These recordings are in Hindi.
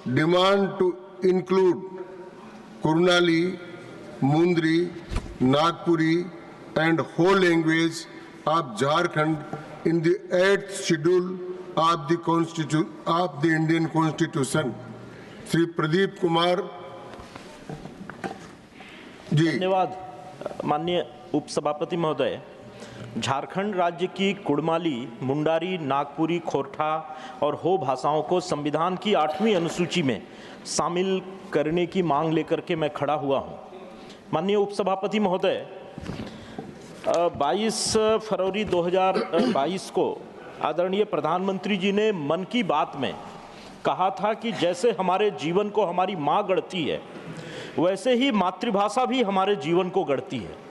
demand to include Kurnali, Mundri, Nagpuri and Ho language of Jharkhand in the 8th schedule of the Indian Constitution. Shri Pradeep Kumar ji. धन्यवाद माननीय उपसभापति महोदय। झारखंड राज्य की कुड़माली, मुंडारी, नागपुरी, खोरठा और हो भाषाओं को संविधान की 8वीं अनुसूची में शामिल करने की मांग लेकर के मैं खड़ा हुआ हूं। माननीय उपसभापति महोदय, 22 फरवरी 2022 को आदरणीय प्रधानमंत्री जी ने मन की बात में कहा था कि जैसे हमारे जीवन को हमारी माँ गढ़ती है, वैसे ही मातृभाषा भी हमारे जीवन को गढ़ती है।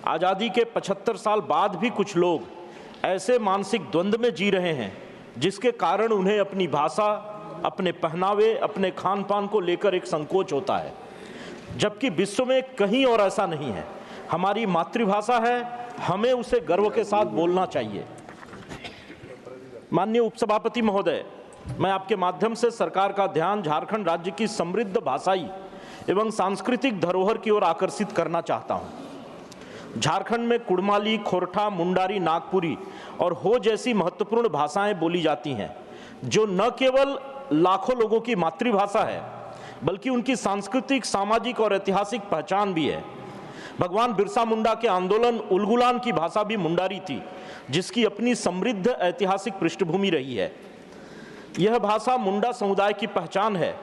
आज़ादी के 75 साल बाद भी कुछ लोग ऐसे मानसिक द्वंद्व में जी रहे हैं जिसके कारण उन्हें अपनी भाषा, अपने पहनावे, अपने खान पान को लेकर एक संकोच होता है, जबकि विश्व में कहीं और ऐसा नहीं है। हमारी मातृभाषा है, हमें उसे गर्व के साथ बोलना चाहिए। माननीय उपसभापति महोदय, मैं आपके माध्यम से सरकार का ध्यान झारखंड राज्य की समृद्ध भाषाई एवं सांस्कृतिक धरोहर की ओर आकर्षित करना चाहता हूं। झारखंड में कुड़माली, खोरठा, मुंडारी, नागपुरी और हो जैसी महत्वपूर्ण भाषाएं बोली जाती हैं, जो न केवल लाखों लोगों की मातृभाषा है, बल्कि उनकी सांस्कृतिक, सामाजिक और ऐतिहासिक पहचान भी है। भगवान बिरसा मुंडा के आंदोलन उलगुलान की भाषा भी मुंडारी थी, जिसकी अपनी समृद्ध ऐतिहासिक पृष्ठभूमि रही है। यह भाषा मुंडा समुदाय की पहचान है,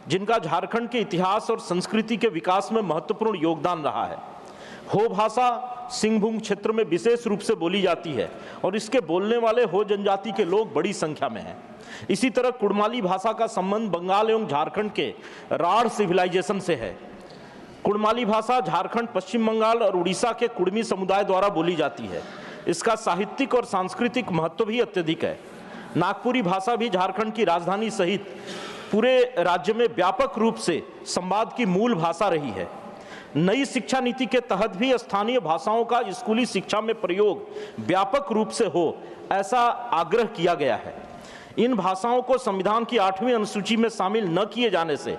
जिनका झारखंड के इतिहास और संस्कृति के विकास में महत्वपूर्ण योगदान रहा है। हो भाषा सिंहभूम क्षेत्र में विशेष रूप से बोली जाती है और इसके बोलने वाले हो जनजाति के लोग बड़ी संख्या में हैं। इसी तरह कुड़माली भाषा का संबंध बंगाल एवं झारखंड के राढ़ सिविलाइजेशन से है। कुड़माली भाषा झारखंड, पश्चिम बंगाल और उड़ीसा के कुड़मी समुदाय द्वारा बोली जाती है। इसका साहित्यिक और सांस्कृतिक महत्व भी अत्यधिक है। नागपुरी भाषा भी झारखंड की राजधानी सहित पूरे राज्य में व्यापक रूप से संवाद की मूल भाषा रही है। नई शिक्षा नीति के तहत भी स्थानीय भाषाओं का स्कूली शिक्षा में प्रयोग व्यापक रूप से हो, ऐसा आग्रह किया गया है। इन भाषाओं को संविधान की 8वीं अनुसूची में शामिल न किए जाने से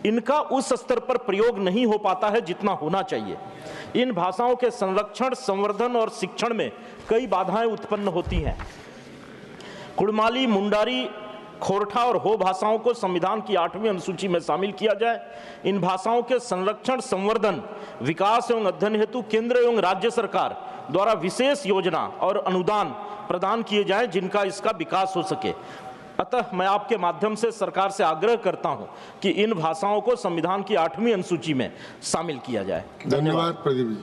इनका उस स्तर पर प्रयोग नहीं हो पाता है जितना होना चाहिए। इन भाषाओं के संरक्षण, संवर्धन और शिक्षण में कई बाधाएं उत्पन्न होती हैं। कुड़माली, मुंडारी, खोरठा और हो भाषाओं को संविधान की 8वीं अनुसूची में शामिल किया जाए। इन भाषाओं के संरक्षण, संवर्धन, विकास एवं अध्ययन हेतु केंद्र एवं राज्य सरकार द्वारा विशेष योजना और अनुदान प्रदान किए जाएं, जिनका इसका विकास हो सके। अतः मैं आपके माध्यम से सरकार से आग्रह करता हूं कि इन भाषाओं को संविधान की 8वीं अनुसूची में शामिल किया जाए। धन्यवाद प्रदीप जी।